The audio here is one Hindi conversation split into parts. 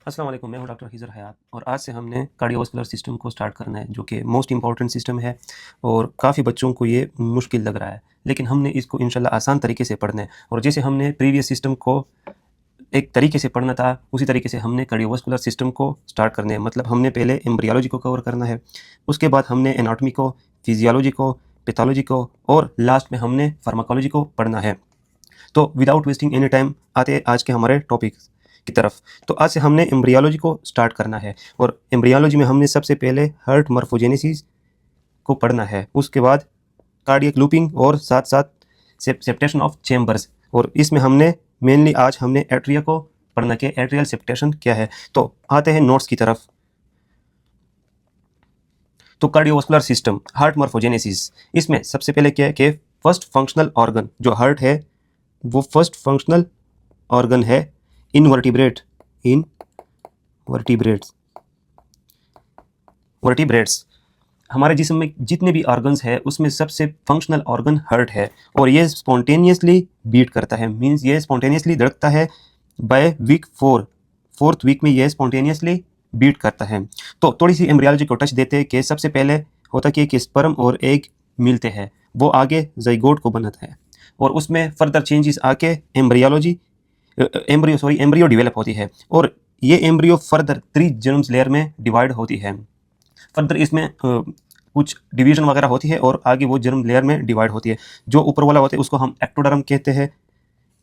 अस्सलाम वालेकुम, मैं हूं डॉक्टर हिज़र हयात और आज से हमने कार्डियोवास्कुलर सिस्टम को स्टार्ट करना है, जो कि मोस्ट इम्पॉर्टेंट सिस्टम है और काफ़ी बच्चों को ये मुश्किल लग रहा है। लेकिन हमने इसको इंशाल्लाह आसान तरीके से पढ़ना है और जैसे हमने प्रीवियस सिस्टम को एक तरीके से पढ़ना था, उसी तरीके से हमने कार्डियोवास्कुलर सिस्टम को स्टार्ट करना है। मतलब हमने पहले एम्ब्रियोलॉजी को कवर करना है, उसके बाद हमने एनाटॉमी को, फिजियोलॉजी को, पैथोलॉजी को और लास्ट में हमने फार्माकोलॉजी को पढ़ना है। तो विदाउट वेस्टिंग एनी टाइम आते हैं आज के हमारे टॉपिक की तरफ। तो आज से हमने एम्ब्रियोलॉजी को स्टार्ट करना है और एम्ब्रियोलॉजी में हमने सबसे पहले हार्ट मॉर्फोजेनेसिस को पढ़ना है, उसके बाद कार्डियक लूपिंग और साथ साथ सेप्टेशन ऑफ चेम्बर्स। और इसमें हमने मेनली आज हमने एट्रिया को पढ़ना कि एट्रियल सेप्टेशन क्या है। तो आते हैं नोट्स की तरफ। तो कार्डियोवास्कुलर सिस्टम, हार्ट मॉर्फोजेनेसिस, इसमें सबसे पहले क्या है कि फर्स्ट फंक्शनल ऑर्गन जो हार्ट है वो फर्स्ट फंक्शनल ऑर्गन है इनवर्टिब्रेट वर्टिब्रेट्स। हमारे जिस्म में जितने भी ऑर्गन्स है उसमें सबसे फंक्शनल ऑर्गन हार्ट है और ये स्पॉन्टेनियसली बीट करता है, मींस ये स्पॉन्टेनियसली धड़कता है। बाय वीक फोर्थ वीक में ये स्पॉन्टेनियसली बीट करता है। तो थोड़ी सी एम्ब्रियोलॉजी को टच देते हैं कि सबसे पहले होता क्या है कि स्पर्म और एग मिलते हैं, वो आगे जाइगोट को बनाता है और उसमें फर्दर चेंजेस आके एम्ब्रियो डेवलप होती है और ये एम्ब्रियो फर्दर 3 जर्म्स लेयर में डिवाइड होती है। फर्दर इसमें कुछ डिवीजन वगैरह होती है और आगे वो जर्म लेयर में डिवाइड होती है। जो ऊपर वाला होता है उसको हम एक्टोडर्म कहते हैं,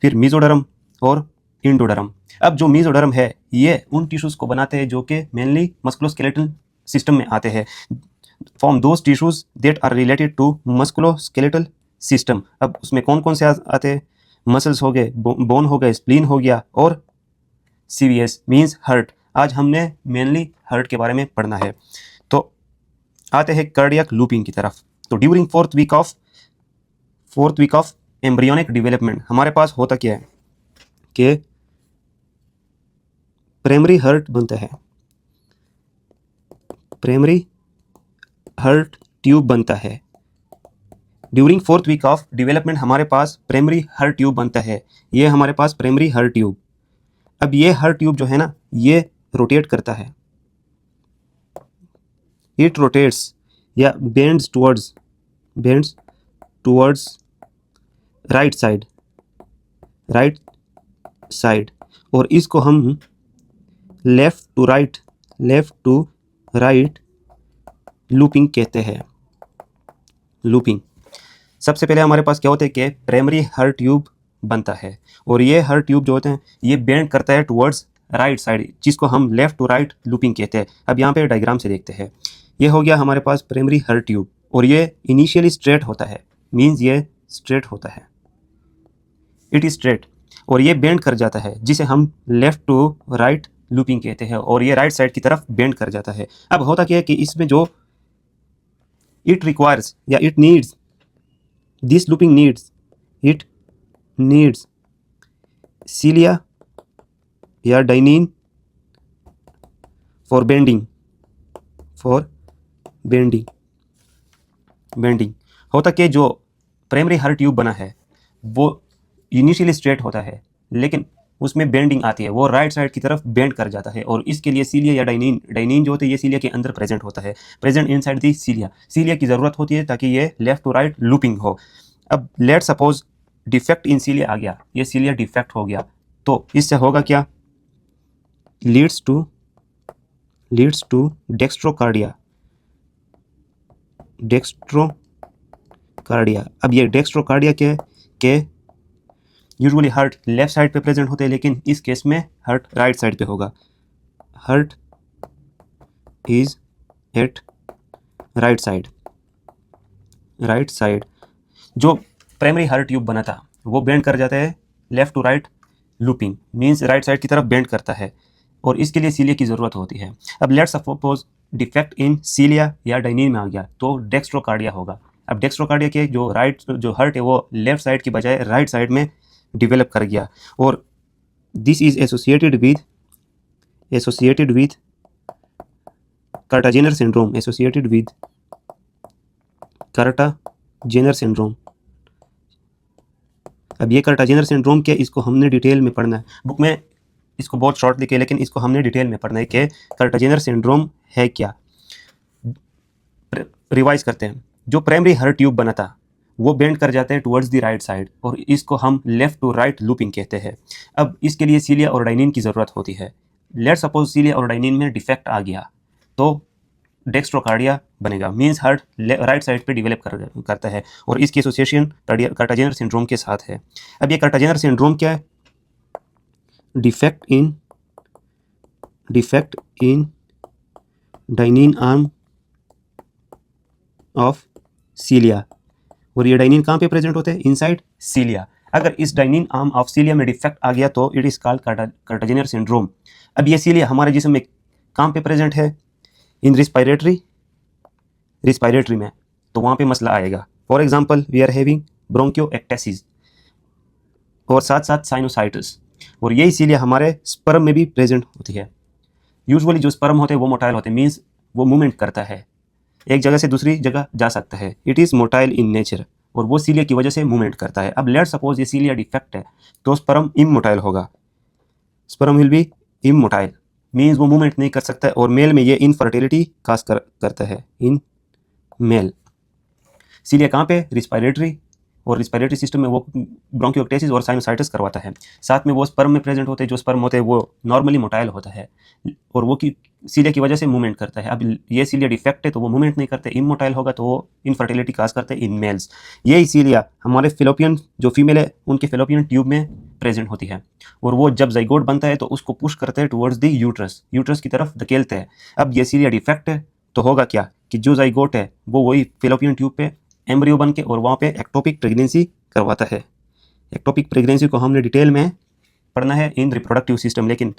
फिर मीजोडर्म और इंडोडर्म। अब जो मीजोडर्म है ये उन टिश्यूज़ को बनाते हैं जो कि मेनली मस्कुलोस्केलेटल सिस्टम में आते हैं, form those tissues that are related to musculoskeletal system. अब उसमें कौन कौन से आते हैं? मसल्स हो गए, बोन हो गए, स्प्लीन हो गया और सीवीएस मींस हार्ट। आज हमने मेनली हार्ट के बारे में पढ़ना है। तो आते हैं कार्डियक लूपिंग की तरफ। तो during fourth week of embryonic development हमारे पास होता क्या है कि प्राइमरी हार्ट बनता है, प्राइमरी हार्ट ट्यूब बनता है। During fourth week of development हमारे पास प्राइमरी हार्ट ट्यूब बनता है, ये हमारे पास प्राइमरी हार्ट ट्यूब। अब ये हार्ट ट्यूब जो है ना ये रोटेट करता है, इट रोटेट्स या बेंड्स टुवर्ड्स राइट साइड और इसको हम लेफ्ट टू राइट लूपिंग कहते हैं। लूपिंग सबसे पहले हमारे पास क्या होता है कि प्राइमरी हार्ट ट्यूब बनता है और ये हार्ट ट्यूब जो होते हैं ये बेंड करता है टुवर्ड्स राइट साइड, जिसको हम लेफ्ट टू राइट लूपिंग कहते हैं। अब यहाँ पे डायग्राम से देखते हैं, ये हो गया हमारे पास प्राइमरी हार्ट ट्यूब और ये इनिशियली स्ट्रेट होता है, मींस ये स्ट्रेट होता है, इट इज स्ट्रेट और ये बेंड कर जाता है जिसे हम लेफ्ट टू राइट लूपिंग कहते हैं और ये राइट साइड की तरफ बेंड कर जाता है। अब होता क्या है कि इसमें जो इट रिक्वायर्स या it needs this looping needs cilia या डाइनिन फॉर बेंडिंग होता कि जो प्राइमरी हार्ट ट्यूब बना है वो इनिशियली स्ट्रेट होता है लेकिन उसमें बेंडिंग आती है, वो राइट साइड की तरफ बेंड कर जाता है और इसके लिए सीलिया या डाइनिन जो होता है ये सीलिया के अंदर प्रेजेंट होता है, प्रेजेंट इनसाइड दी सीलिया की ज़रूरत होती है ताकि ये लेफ्ट टू राइट लूपिंग हो। अब लेट सपोज डिफेक्ट इन सीलिया आ गया, ये सीलिया डिफेक्ट हो गया तो इससे होगा क्या? Leads to dextrocardia. अब ये डेक्स्ट्रोकार्डिया क्या है कि यूजुअली हार्ट लेफ्ट साइड पे प्रेजेंट होते हैं लेकिन इस केस में हार्ट राइट साइड पे होगा। Heart is at right side. जो प्राइमरी हार्ट ट्यूब बना था वो बेंड कर जाता है left to right looping, means right side की तरफ बेंड करता है और इसके लिए सीलिया की ज़रूरत होती है। अब लेट्स सपोज डिफेक्ट इन सीलिया या डाइनिन में आ गया तो डेक्स्ट्रोकार्डिया होगा। अब डेक्स्ट्रोकार्डिया के जो हार्ट है वो लेफ्ट साइड की बजाय राइट साइड में डिवेलप कर गया और this is associated with Kartagener syndrome. अब ये कार्टाजेनर सिंड्रोम क्या, इसको हमने डिटेल में पढ़ना है। बुक में इसको बहुत शॉर्ट लिखे, लेकिन इसको हमने डिटेल में पढ़ना है कि कार्टाजेनर सिंड्रोम है क्या। रिवाइज करते हैं। जो प्राइमरी हर्ट ट्यूब बना था वो बेंड कर जाता है टुवर्ड्स द राइट साइड, और इसको हम लेफ्ट टू राइट लूपिंग कहते हैं। अब इसके लिए सीलिया और डाइनिन की ज़रूरत होती है। लेट सपोज सीलिया और डाइनिन में डिफेक्ट आ गया तो डेक्स्ट्रोकार्डिया बनेगा, मींस हार्ट राइट साइड पे डेवलप करता है, और इसकी एसोसिएशन कार्टाजेनर सिंड्रोम के साथ है। अब ये कार्टाजेनर सिंड्रोम क्या है? Defect in dynein arm of सीलिया, और ये डाइनिन कहाँ पे प्रेजेंट होते हैं? इनसाइड सीलिया। अगर इस डाइनिन आर्म ऑफ सीलिया में डिफेक्ट आ गया तो it is called Kartagener syndrome. अब ये सीलिया हमारे जिस्म में कहाँ पे प्रेजेंट है? इन रिस्पायरेटरी में, तो वहाँ पे मसला आएगा। For example we are having bronchiectasis और साथ साथ साइनोसाइटिस, और यही सीलिया हमारे स्पर्म में भी प्रेजेंट होती है। यूजुअली जो स्पर्म होते हैं वो मोटाइल होते हैं, मीन्स वो मूवमेंट करता है, एक जगह से दूसरी जगह जा सकता है। It is motile in nature, और वो सीलिया की वजह से मूवमेंट करता है। अब लेट सपोज ये सीलिया डिफेक्ट है तो स्पर्म इमोटाइल होगा, sperm will be immotile, means वो मूवमेंट नहीं कर सकता है, और मेल में ये इनफर्टिलिटी काज करता है इन मेल। सीलिया कहाँ पे? रिस्पायरेटरी, और रिस्पायरेटरी सिस्टम में वो ब्रोंकियोएक्टेसिस और साइनोसाइटिस करवाता है। साथ में वो स्पर्म में प्रेजेंट होते हैं, जो स्पर्म होते हैं वो नॉर्मली मोटाइल होता है, और वो की सीलिया की वजह से मूवमेंट करता है। अब ये सीलिया डिफेक्ट है तो वो मूवमेंट नहीं करते, इमोटाइल होगा तो वो इनफर्टिलिटी काज करते हैं इन मेल्स। ये सीलिया हमारे फिलोपियन जो फीमेल है उनके फिलोपियन ट्यूब में प्रेजेंट होती है, और वो जब जाइगोट बनता है तो उसको पुश करते हैं टुवर्ड्स द यूट्रस की तरफ धकेलते हैं। अब ये सीलिया डिफेक्ट है तो होगा क्या कि जो जाइगोट है वो वही फिलोपियन ट्यूब पे एम्ब्रियो बन के और वहाँ पे एक्टोपिक प्रेगनेंसी करवाता है। एक्टोपिक प्रेगनेंसी को हमने डिटेल में पढ़ना है इन रिप्रोडक्टिव सिस्टम, लेकिन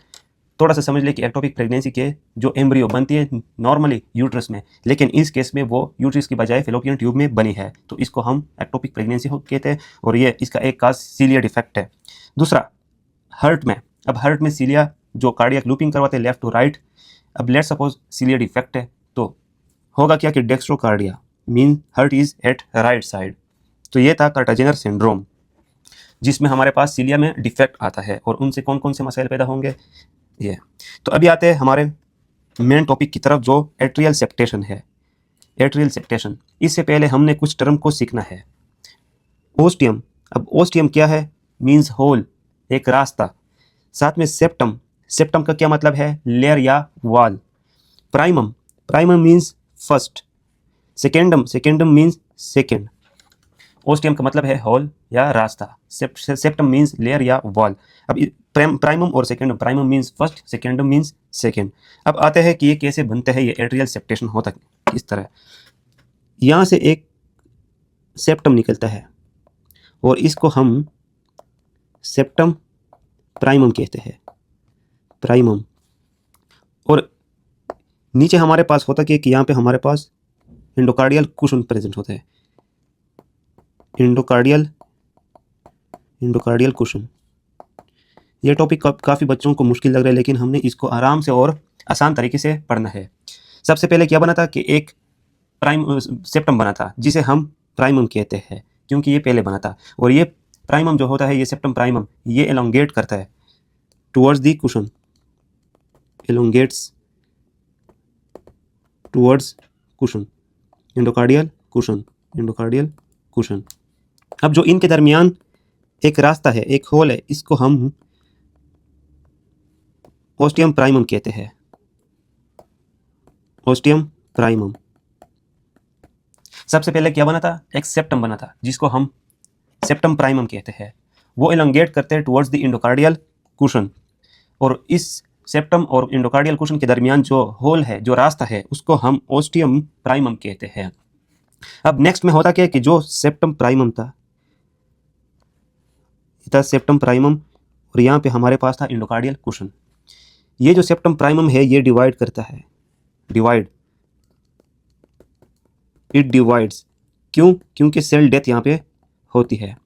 थोड़ा सा समझ ले कि एक्टोपिक प्रेगनेंसी के जो एम्ब्रियो बनती है नॉर्मली यूट्रस में, लेकिन इस केस में वो यूट्रस की बजाय फिलोपियन ट्यूब में बनी है, तो इसको हम एक्टोपिक प्रेगनेंसी कहते हैं, और ये इसका एक काज सीलिया डिफेक्ट है। दूसरा हर्ट में, अब हर्ट में सीलिया जो कार्डियक लूपिंग करवाते हैं लेफ्ट टू राइट। अब लेट सपोज सीलिया डिफेक्ट है तो होगा क्या कि dextrocardia, mean heart is at right side. तो ये था कार्टाजेनर सिंड्रोम, जिसमें हमारे पास सीलिया में डिफेक्ट आता है, और उनसे कौन कौन से मसाइल पैदा होंगे ये। तो अभी आते हैं हमारे मेन टॉपिक की तरफ, जो एट्रियल सेप्टेशन है। एट्रियल सेप्टेशन, इससे पहले हमने कुछ टर्म को सीखना है। ओस्टियम, अब ओस्टियम क्या है? मीन्स होल, एक रास्ता। साथ में सेप्टम, सेप्टम का क्या मतलब है? लेयर या wall. Primum, primum means first. Secundum, secundum means second. Ostium का मतलब है होल या रास्ता, सेप्टम मीन्स लेयर या वॉल। अब प्राइमम और secundum, primum means first, secundum means second. अब आते हैं कि ये कैसे बनते हैं, ये एट्रियल सेप्टेशन होता है इस तरह। यहाँ से एक सेप्टम निकलता है और इसको हम सेप्टम प्राइमम कहते हैं, प्राइमम। और नीचे हमारे पास होता कि यहाँ पे हमारे पास एंडोकार्डियल कुशन प्रेजेंट होता है, एंडोकार्डियल कुशन। ये टॉपिक काफ़ी बच्चों को मुश्किल लग रहा है, लेकिन हमने इसको आराम से और आसान तरीके से पढ़ना है। सबसे पहले क्या बना था कि एक सेप्टम बना था, जिसे हम प्राइमम कहते हैं क्योंकि ये पहले बना था। और ये प्राइमम जो होता है, ये सेप्टम प्राइमम, ये एलोंगेट करता है towards the cushion, elongates towards cushion, endocardial cushion, endocardial cushion. अब जो इनके दरमियान एक रास्ता है, एक होल है, इसको हम ओस्टियम प्राइमम कहते हैं, ओस्टियम प्राइमम। सबसे पहले क्या बना था? एक सेप्टम बना था, जिसको हम सेप्टम प्राइमम कहते हैं। वो एलोंगेट करते हैं टुवर्ड्स द एंडोकार्डियल कुशन, और इस सेप्टम और एंडोकार्डियल कुशन के दरमियान जो होल है, जो रास्ता है, उसको हम ओस्टियम प्राइमम कहते हैं। अब नेक्स्ट में होता क्या कि जो सेप्टम प्राइमम था, सेप्टम प्राइमम, और यहाँ पे हमारे पास था एंडोकार्डियल कुशन। ये जो सेप्टम प्राइमम है ये डिवाइड करता है, इट डिवाइड्स। क्यों? क्योंकि सेल डेथ यहाँ पे होती है।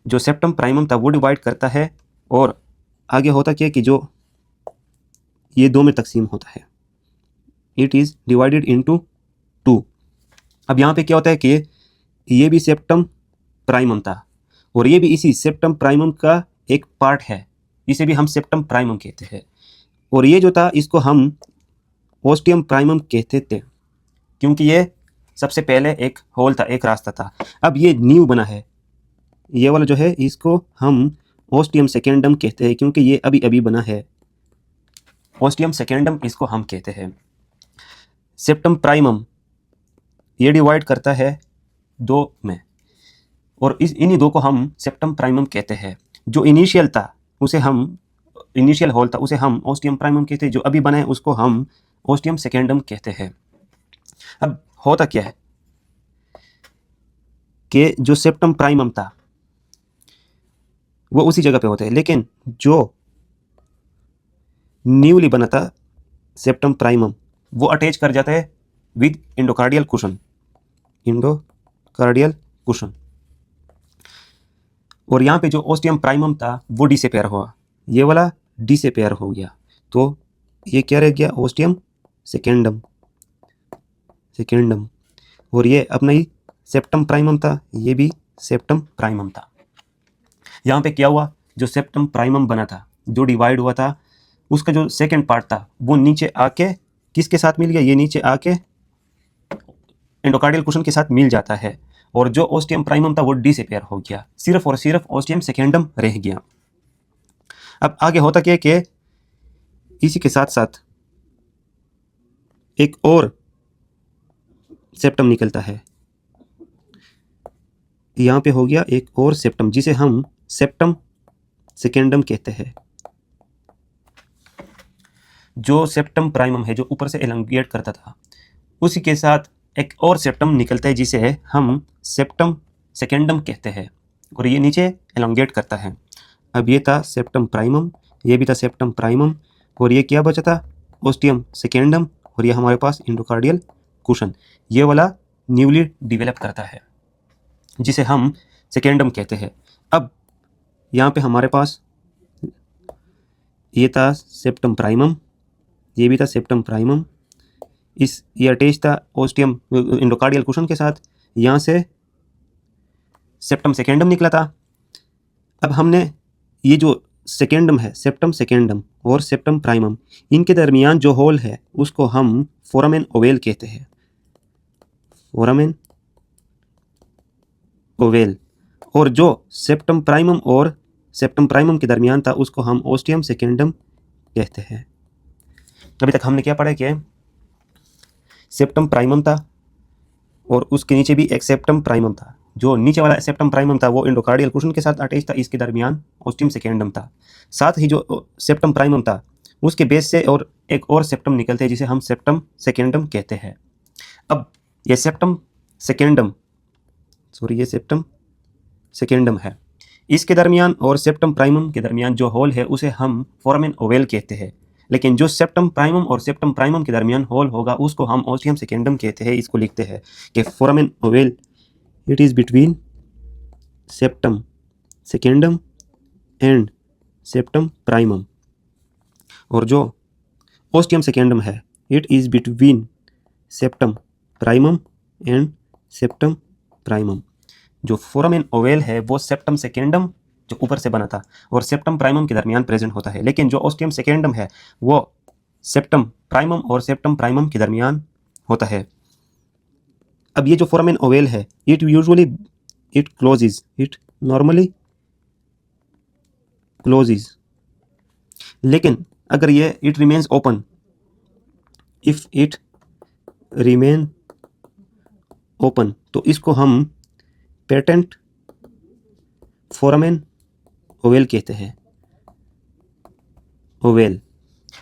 जो सेप्टम प्राइमम था वो डिवाइड करता है, और आगे होता क्या कि जो ये दो में तकसीम होता है, इट इज़ डिवाइडेड इनटू 2। अब यहाँ पे क्या होता है कि ये भी सेप्टम प्राइमम था, और ये भी इसी सेप्टम प्राइमम का एक पार्ट है, इसे भी हम सेप्टम प्राइमम कहते हैं। और ये जो था इसको हम ओस्टियम प्राइमम कहते थे, क्योंकि ये सबसे पहले एक होल था, एक रास्ता था। अब ये न्यू बना है, ये वाला जो है इसको हम ओस्टियम सेकेंडम कहते हैं, क्योंकि ये अभी अभी बना है। ओस्टियम सेकेंडम इसको हम कहते हैं। सेप्टम प्राइमम ये डिवाइड करता है दो में, और इन्हीं दो को हम सेप्टम प्राइमम कहते हैं। जो इनिशियल था उसे हम, इनिशियल होल था उसे हम ओस्टियम प्राइमम कहते हैं, जो अभी बना है उसको हम ओस्टियम सेकेंडम कहते हैं। अब होता क्या है कि जो सेप्टम प्राइमम था वो उसी जगह पे होते हैं, लेकिन जो न्यूली बना था सेप्टम प्राइमम वो अटैच कर जाता है विद इंडोकार्डियल कुशन, इंडोकार्डियल कुशन। और यहाँ पे जो ओस्टियम प्राइमम था वो डी से पेयर हुआ, ये वाला डी से पेयर हो गया, तो ये क्या रह गया, ओस्टियम सेकेंडम, सेकेंडम। और ये अपना ही सेप्टम प्राइमम था, ये भी सेप्टम प्राइमम था। यहाँ पे क्या हुआ, जो सेप्टम प्राइमम बना था, जो डिवाइड हुआ था, उसका जो सेकेंड पार्ट था वो नीचे आके किसके साथ मिल गया, ये नीचे आके एंडोकार्डियल कुशन के साथ मिल जाता है। और जो ओस्टियम प्राइमम था वो डी से पेयर हो गया, सिर्फ और सिर्फ ओस्टियम सेकेंडम रह गया। अब आगे होता क्या कि इसी के साथ साथ एक और सेप्टम निकलता है, यहाँ पे हो गया एक और सेप्टम, जिसे हम सेप्टम सेकेंडम कहते हैं। जो सेप्टम प्राइमम है जो ऊपर से एलोंगेट करता था, उसी के साथ एक और सेप्टम निकलता है जिसे हम सेप्टम सेकेंडम कहते हैं, और ये नीचे एलोंगेट करता है। अब ये था सेप्टम प्राइमम, ये भी था सेप्टम प्राइमम, और ये क्या बचा था, ओस्टियम सेकेंडम, और ये हमारे पास इंडोकार्डियल कुशन, ये वाला न्यूली डिवेलप करता है जिसे हम सेकेंडम कहते हैं। अब यहाँ पे हमारे पास ये था सेप्टम प्राइमम, ये भी था सेप्टम प्राइमम, ये अटैच था ओस्टियम इंडोकार्डियल कुशन के साथ, यहाँ से सेप्टम सेकेंडम निकला था। अब हमने ये जो सेकेंडम है, सेप्टम सेकेंडम और सेप्टम प्राइमम, इनके दरमियान जो होल है उसको हम फोरामेन ओवेल कहते हैं, फोरामेन ओवेल। और जो सेप्टम प्राइमम और सेप्टम प्राइमम के दरमियान था उसको हम ओस्टियम सेकेंडम कहते हैं। अभी तक हमने क्या पढ़ा कि सेप्टम प्राइमम था और उसके नीचे भी एक सेप्टम प्राइमम था। जो नीचे वाला सेप्टम प्राइमम था वो इंडोकार्डियल कुशन के साथ अटैच था, इसके दरमियान ओस्टियम सेकेंडम था। साथ ही जो सेप्टम प्राइमम था उसके बेस से और एक और सेप्टम निकलते हैं जिसे हम सेप्टम सेकेंडम कहते हैं। अब ये सेप्टम सेकेंडम, सॉरी ये सेप्टम सेकेंडम है, इसके दरमियान और सेप्टम प्राइमम के दरमियान जो होल है उसे हम फोरामेन ओवेल कहते हैं। लेकिन जो सेप्टम प्राइमम और सेप्टम प्राइमम के दरमियान होल होगा उसको हम ओस्टियम सेकेंडम कहते हैं। इसको लिखते हैं कि foramen ovale it is between septum secundum and septum primum, और जो ओस्टियम सेकेंडम है it is between septum primum and septum primum. जो फोरामेन ओवेल है वो सेप्टम सेकेंडम जो ऊपर से बना था और सेप्टम प्राइमम के दरमियान प्रेजेंट होता है, लेकिन जो ओस्टियम सेकेंडम है वो सेप्टम प्राइमम और सेप्टम प्राइमम के दरमियान होता है। अब ये जो फोरामेन ओवेल है it usually it closes, it normally closes, लेकिन अगर ये it remains open, if it remain open, तो इसको हम पेटेंट फोरामेन ओवेल कहते हैं। ओवेल,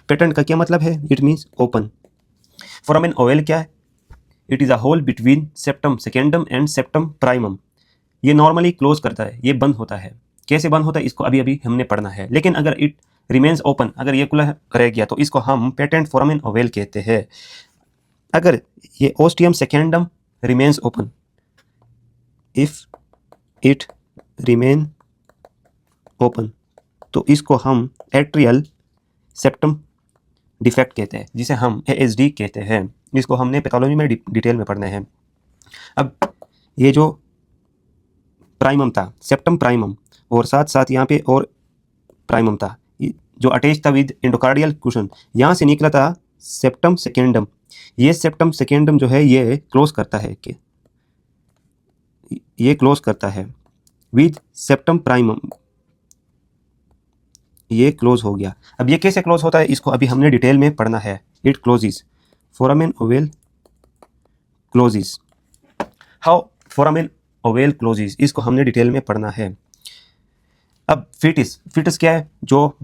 पेटेंट का क्या मतलब है, it means open. Foramen ovale क्या है, it is a hole between septum secundum and septum primum. ये नॉर्मली क्लोज करता है, ये बंद होता है। कैसे बंद होता है इसको अभी अभी हमने पढ़ना है, लेकिन अगर इट रिमेन्स ओपन, अगर ये खुला रह गया तो इसको हम पेटेंट फोरामेन ओवेल कहते हैं। अगर ये ostium secundum remains open, if it remain open, तो इसको हम एट्रियल सेप्टम डिफेक्ट कहते हैं, जिसे हम ASD कहते हैं। इसको हमने पैथोलॉजी में डिटेल में पढ़ना है। अब ये जो प्राइमम था सेप्टम प्राइमम और साथ साथ यहाँ पे और प्राइमम था, जो अटैच था विद एंडोकार्डियल कुशन, यहाँ से निकला था सेप्टम सेकेंडम। ये सेप्टम सेकेंडम जो है ये क्लोज करता है कि ये क्लोज करता है विद सेप्टम प्राइमम, ये क्लोज हो गया। अब ये कैसे क्लोज होता है इसको अभी हमने डिटेल में पढ़ना है। It closes, foramen ovale closes, how foramen ovale closes, इसको हमने डिटेल में पढ़ना है। अब फीटस क्या है, जो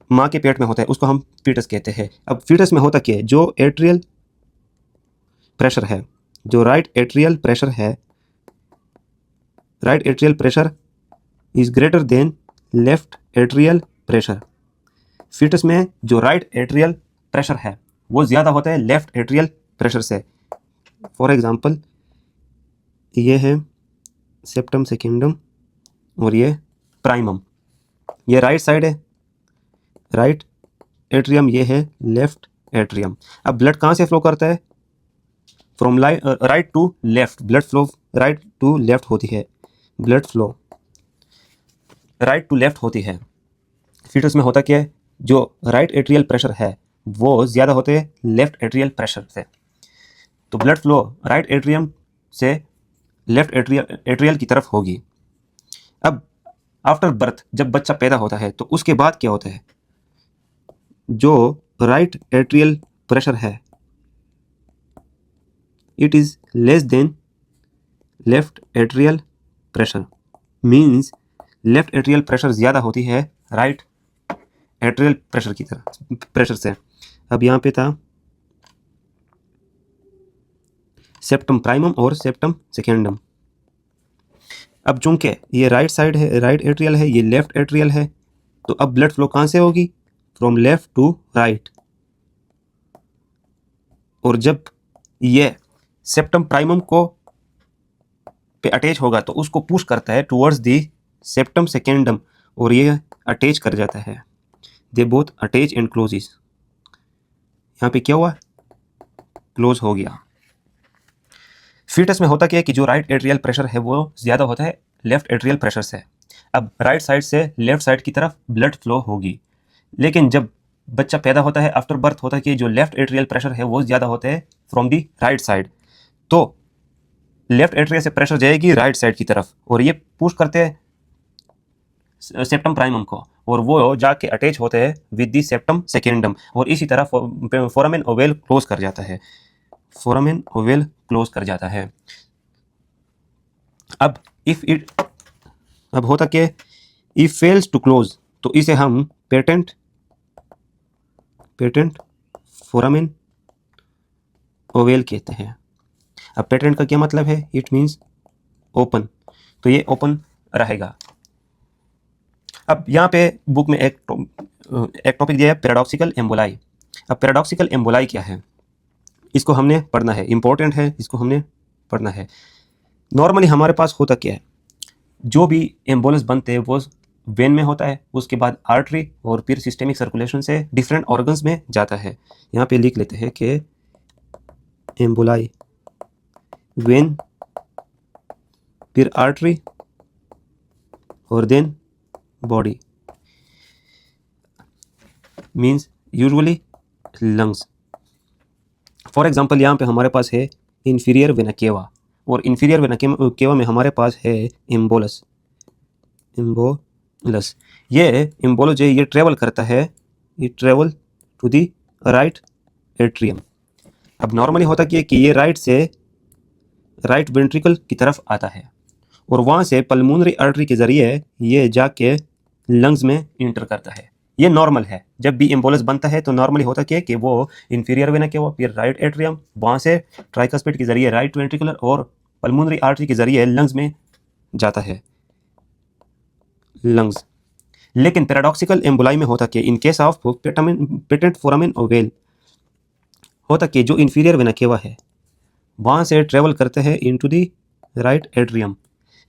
माँ के पेट में होता है उसको हम फीटस कहते हैं। अब फीटस में होता क्या है, जो एट्रियल प्रेशर है, जो राइट एट्रियल प्रेशर है, right atrial pressure is greater than left atrial pressure. Foetus में जो राइट एट्रियल प्रेशर है वो ज़्यादा होता है लेफ्ट एट्रियल प्रेशर से। फॉर एग्जांपल ये है सेप्टम सेकेंडम और ये प्राइमम, ये राइट साइड है, राइट एट्रियम, ये है लेफ्ट एट्रियम। अब ब्लड कहाँ से फ्लो करता है, from right to left, blood flow right to left होती है, blood flow right to left होती है। फीटस में होता क्या है, जो राइट एट्रियल प्रेशर है वो ज़्यादा होते हैं लेफ्ट एट्रियल प्रेशर से, तो ब्लड फ्लो राइट एट्रियम से लेफ्ट एट्रियल की तरफ होगी। अब आफ्टर बर्थ जब बच्चा पैदा होता है तो उसके बाद क्या होता है, जो राइट एट्रियल प्रेशर है it is less than left atrial pressure, means left atrial pressure ज़्यादा होती है राइट एट्रियल प्रेशर की तरह प्रेशर से। अब यहाँ पे था सेप्टम प्राइमम और सेप्टम सेकेंडम। अब चूंकि ये राइट साइड है, राइट एट्रियल है, ये लेफ्ट एट्रियल है, तो अब ब्लड फ्लो कहाँ से होगी, फ्रॉम लेफ्ट टू राइट। और जब ये सेप्टम प्राइमम को पे अटैच होगा तो उसको पुश करता है टुवर्ड्स दी सेप्टम सेकेंडम और ये अटैच कर जाता है, they both attach and clozes. यहाँ पे क्या हुआ, क्लोज हो गया। फीटस में होता क्या है कि जो राइट एट्रियल प्रेशर है वो ज़्यादा होता है लेफ्ट एट्रियल प्रेशर से। अब राइट साइड से लेफ्ट साइड की तरफ ब्लड फ्लो होगी, लेकिन जब बच्चा पैदा होता है आफ्टर बर्थ होता है कि जो लेफ्ट एट्रियल प्रेशर है वो ज़्यादा होता है फ्रॉम दी राइट साइड, तो लेफ्ट एट्रियल से प्रेशर जाएगी राइट साइड की तरफ और ये पुश करते हैं सेप्टम प्राइमम को और वो जाके अटैच होते हैं विद दी सेप्टम सेकेंडम और इसी तरह फोरामेन ओवेल क्लोज कर जाता है, फोरामेन ओवेल क्लोज कर जाता है। अब अब होता क्या, इफ फेल्स टू क्लोज तो इसे हम पेटेंट फोरामेन ओवेल कहते हैं। अब पेटेंट का क्या मतलब है, इट मीन्स ओपन, तो ये ओपन रहेगा। अब यहाँ पे बुक में एक टॉपिक दिया है पैराडॉक्सिकल एम्बोलाई। अब पैराडॉक्सिकल एम्बोलाई क्या है, इसको हमने पढ़ना है, इंपॉर्टेंट है, इसको हमने पढ़ना है। नॉर्मली हमारे पास होता क्या है, जो भी एम्बोलस बनते हैं वो वेन में होता है, उसके बाद आर्टरी और फिर सिस्टेमिक सर्कुलेशन से डिफरेंट ऑर्गन्स में जाता है। यहाँ पे लिख लेते हैं कि एम्बोलाई वेन, फिर आर्टरी और then body, means usually lungs. For example यहाँ पे हमारे पास है इंफीरियर वेना केवा और इंफीरियर वेना केवा में हमारे पास है एम्बोलस। ये एम्बोलस जो ये ट्रेवल करता है, ये travel to the right atrium. अब नॉर्मली होता क्या है कि ये राइट से राइट वेंट्रिकल की तरफ आता है और वहाँ से पल्मोनरी आर्टरी के ज़रिए ये जाके लंग्स में इंटर करता है। ये नॉर्मल है, जब भी एम्बोलस बनता है तो नॉर्मली होता क्या है कि वो इंफीरियर वेना केवा फिर राइट एट्रियम, वहाँ से ट्राइकस्पिड के ज़रिए राइट वेंट्रिकुलर और पल्मोनरी आर्टरी के ज़रिए लंग्स में जाता है, लंग्स। लेकिन पैराडॉक्सिकल एम्बोलाई में होता कि in case of patent foramen oval होता कि जो इंफीरियर वेना केवा है वहाँ से ट्रेवल करते हैं इनटू दी राइट एट्रियम,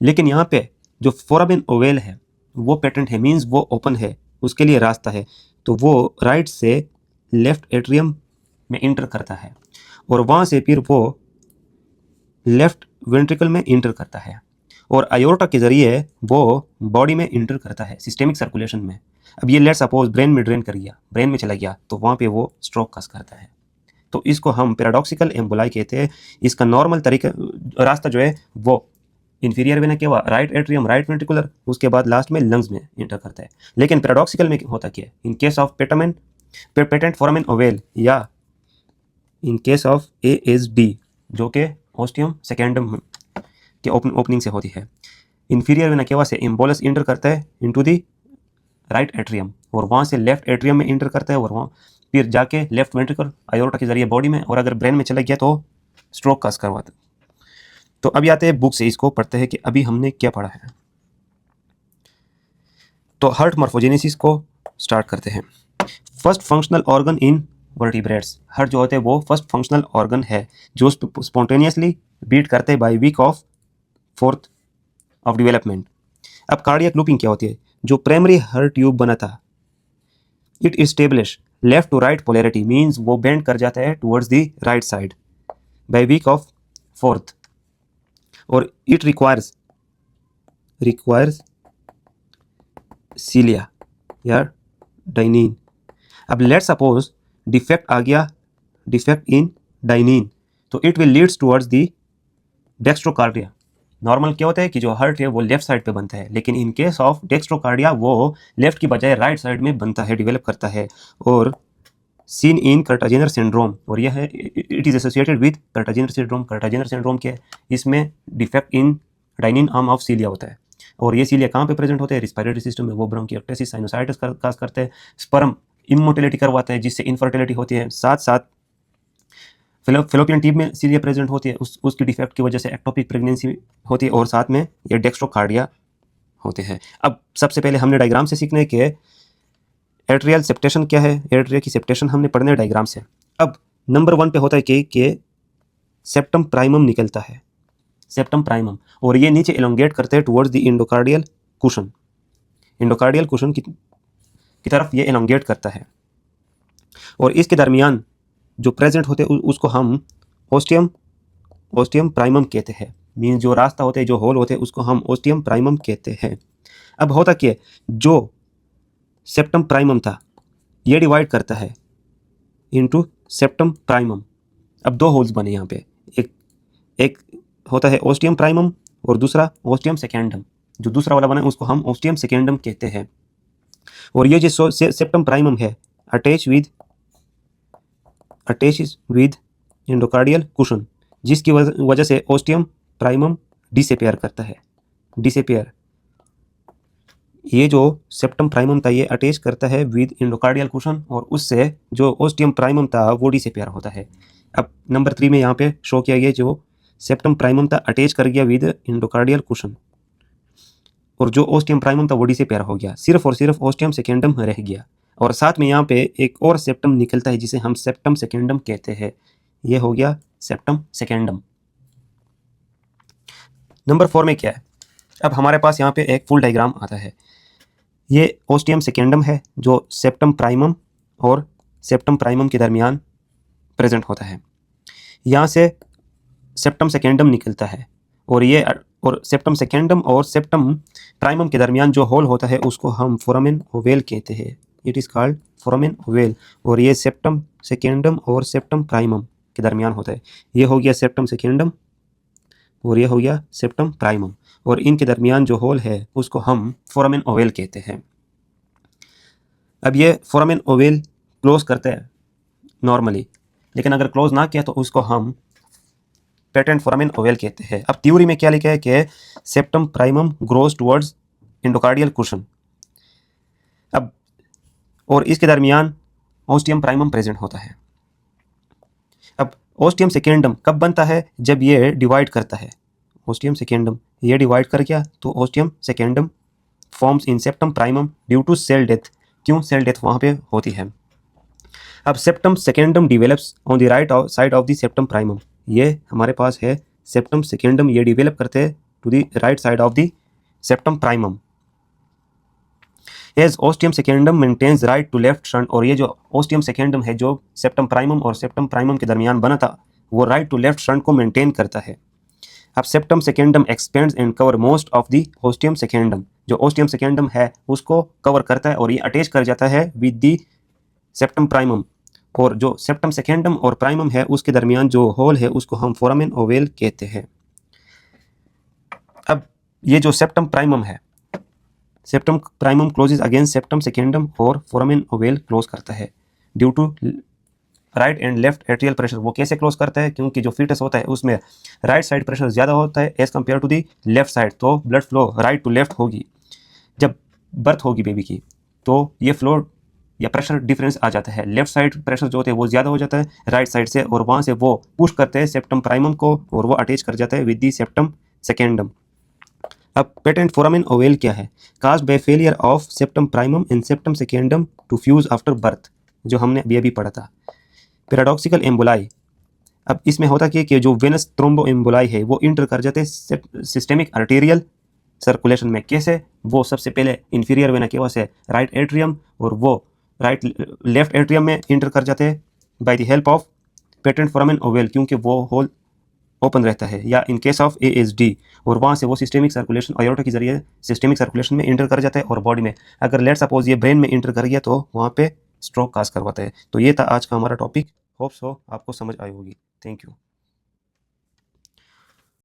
लेकिन यहाँ पे जो फोरामेन ओवेल है वो पेटेंट है, मींस वो ओपन है, उसके लिए रास्ता है, तो वो राइट से लेफ्ट एट्रियम में इंटर करता है और वहाँ से फिर वो लेफ्ट वेंट्रिकल में इंटर करता है और आयोर्टा के ज़रिए वो बॉडी में इंटर करता है सिस्टेमिक सर्कुलेशन में। अब ये लेट्स सपोज ब्रेन में ड्रेन कर गया, ब्रेन में चला गया, तो वहाँ पे वो स्ट्रोक कस करता है। तो इसको हम पैराडॉक्सिकल एम्बोलाई कहते हैं। इसका नॉर्मल तरीका रास्ता जो है वो inferior vena cava, right atrium, right ventricular, उसके बाद लास्ट में लंग्स में इंटर करता है। लेकिन पैराडॉक्सिकल में होता क्या है, in case of patent foramen oval या इन केस ऑफ ASD जो कि ओस्टियम सेकेंडम के ओपनिंग से होती है, इंफीरियर वेना केवा से एम्बोलस इंटर करता है इनटू दी राइट एट्रियम और वहाँ से लेफ्ट एट्रियम में इंटर करता है और वहाँ फिर जाके लेफ्ट वेंट्रिकल आयोर्टा के जरिए बॉडी में, और अगर ब्रेन में चला गया तो स्ट्रोक कस करवाता है। तो अभी आते हैं बुक से, इसको पढ़ते हैं कि अभी हमने क्या पढ़ा है। तो हार्ट मॉर्फोजेनेसिस को स्टार्ट करते हैं। First functional organ in vertebrates, heart जो होते हैं वो फर्स्ट फंक्शनल ऑर्गन है जो स्पॉन्टेनियसली बीट करते हैं by week of fourth of development. अब कार्डियक लूपिंग क्या होती है, जो प्राइमरी हार्ट ट्यूब बना था it establish left to right polarity, means वो बेंड कर जाता है towards the right side by week of fourth, और इट रिक्वायर्स सीलिया या डाइनिन। अब लेट सपोज डिफेक्ट आ गया, डिफेक्ट इन डाइनिन, तो it will leads towards the dextrocardia. Normal क्या होता है कि जो हार्ट है वो लेफ्ट साइड पे बनता है, लेकिन इन केस ऑफ डेक्स्ट्रोकार्डिया वो लेफ्ट की बजाय राइट साइड में बनता है, डेवलप करता है, और सीन इन कार्टाजेनर सिंड्रोम, और यह है it is associated with Kartagener syndrome. Kartagener syndrome क्या है, इसमें defect in dynein arm of सीलिया होता है, और ये सीलिया कहाँ पे प्रेजेंट होते हैं, रिस्पिरेटरी सिस्टम में, वो ब्रोंकियोक्टेसिस साइनोसाइटिस काज करते हैं, स्पर्म इमोटिलिटी करवाते हैं जिससे इनफर्टिलिटी होती है, साथ साथ फेलोपियन ट्यूब में सीलिया प्रेजेंट होती है, उसकी डिफेक्ट की वजह से एक्टोपिक प्रेगनेंसी होती है, और साथ में ये डेक्स्ट्रोकार्डिया होते हैं। अब सबसे पहले हमने डायग्राम से सीखना है कि एट्रियल सेप्टेशन क्या है, एट्रिया की सेप्टेशन हमने पढ़ना है डायग्राम से। अब नंबर 1 पे होता है कि सेप्टम प्राइमम निकलता है, सेप्टम प्राइमम, और ये नीचे एलोंगेट करते हैं टुवर्ड्स द इंडोकार्डियल कुशन, इंडोकार्डियल कुशन की तरफ ये एलोंगेट करता है, और इसके दरमियान जो प्रेजेंट होते हैं उसको हम ओस्टियम प्राइमम कहते हैं, मीन जो रास्ता होते हैं, जो होल होते हैं, उसको हम ओस्टियम प्राइमम कहते हैं। अब होता क्या, जो सेप्टम प्राइमम था ये डिवाइड करता है इनटू सेप्टम प्राइमम। अब 2 होल्स बने यहाँ पे, एक होता है ओस्टियम प्राइमम और दूसरा ओस्टियम सेकेंडम। जो दूसरा वाला बना है उसको हम ओस्टियम सेकेंडम कहते हैं, और ये जो सेप्टम प्राइमम है अटैच विद इंडोकार्डियल कुशन, जिसकी वजह से ओस्टियम प्राइमम डिसअपीयर करता है, डिसअपीयर। ये जो सेप्टम प्राइमम था ये अटैच करता है विद इंडोकार्डियल कुशन, और उससे जो ओस्टियम प्राइमम था वो डिसअपीयर होता है। अब नंबर 3 में यहाँ पे शो किया गया, जो सेप्टम प्राइमम था अटैच कर गया विद इंडोकार्डियल कुशन, और जो ओस्टियम प्राइमम था वो डिसअपीयर हो गया, सिर्फ और सिर्फ ओस्टियम सेकेंडम रह गया, और साथ में यहाँ पे एक और सेप्टम निकलता है जिसे हम सेप्टम सेकेंडम कहते हैं। ये हो गया सेप्टम सेकेंडम। नंबर 4 में क्या है, अब हमारे पास यहाँ पे एक फुल डायग्राम आता है। ये ओस्टियम सेकेंडम है जो सेप्टम प्राइमम और सेप्टम प्राइमम के दरमियान प्रेजेंट होता है। यहाँ से सेप्टम सेकेंडम निकलता है, और सेप्टम सेकेंडम और सेप्टम प्राइमम के दरमियान जो होल होता है उसको हम फोरामेन ओवेल कहते हैं, it is called foramen ovale, और ये सेप्टम सेकेंडम और सेप्टम प्राइमम के दरमियान होता है। ये हो गया सेप्टम सेकेंडम और ये हो गया सेप्टम प्राइमम, और इनके दरमियान जो होल है उसको हम फोरामेन ओवेल कहते हैं। अब ये फोरामेन ओवेल क्लोज करते हैं नॉर्मली, लेकिन अगर क्लोज ना किया तो उसको हम पेटेंट फोरामेन ओवेल कहते हैं। अब थ्योरी में क्या लिखा है कि septum primum grows towards endocardial cushion, अब और इसके दरमियान ओस्टियम प्राइमम प्रेजेंट होता है। अब ओस्टियम सेकेंडम कब बनता है, जब ये डिवाइड करता है, ओस्टियम सेकेंडम ये डिवाइड कर गया तो ostium secundum forms in septum primum due to cell death. क्यों सेल डेथ वहाँ पे होती है। अब septum secundum develops on the right side of the septum primum, ये हमारे पास है सेप्टम सेकेंडम, ये डिवेलप करते हैं to the right side of the septum primum as ostium secundum maintains right to left shunt, और ये जो ओस्टियम सेकेंडम है जो सेप्टम प्राइमम और सेप्टम प्राइमम के दरमियान बना था वो राइट टू लेफ्ट शंट को मेंटेन करता है। अब septum secundum expands and cover most of the ostium secundum, जो ओस्टियम सेकेंडम है उसको कवर करता है और ये अटैच कर जाता है विद द सेप्टम प्राइमम, और जो सेप्टम सेकेंडम और प्राइमम है उसके दरमियान जो होल है उसको हम फोरामेन ओवेल कहते हैं। अब ये जो सेप्टम प्राइमम है, septum primum closes against septum secundum और फोरामेन ओवेल क्लोज करता है due to right and left atrial pressure. वो कैसे क्लोज करता है? क्योंकि जो फीटस होता है उसमें राइट साइड प्रेशर ज़्यादा होता है as compare to the left side, तो blood flow right to left होगी। जब बर्थ होगी बेबी की तो ये फ्लो या प्रेशर डिफरेंस आ जाता है, लेफ्ट साइड प्रेशर जो होता है वो ज़्यादा हो जाता है राइट साइड से, और वहाँ से वो पुश करते हैं सेप्टम प्राइमम को और वो अटैच कर जाता है विद दी सेप्टम सेकेंडम। अब पेटेंट फोरामेन ओवेल क्या है? Caused by failure of septum primum and septum secundum to fuse after birth, जो हमने अभी पढ़ा था। पैराडॉक्सिकल एम्बोलाई, अब इसमें होता क्या कि जो वेनस थ्रोम्बो एम्बोलाई है वो इंटर कर जाते हैं सिस्टेमिक आर्टेरियल सर्कुलेशन में। कैसे? वो सबसे पहले इंफीरियर वेना केवा से राइट एट्रियम और वो राइट लेफ्ट एट्रियम में इंटर कर जाते हैं by the help of patent foramen oval, क्योंकि वो होल ओपन रहता है, या इन केस ऑफ ASD, और वहाँ से वो सिस्टेमिक सर्कुलेशन आयोटा के जरिए सिस्टेमिक सर्कुलेशन में इंटर कर जाता है और बॉडी में अगर लेट सपोज ये ब्रेन में इंटर कर गया तो वहाँ पे स्ट्रोक काज करवाता है। तो ये था आज का हमारा टॉपिक, होप सो आपको समझ आई होगी। Thank you.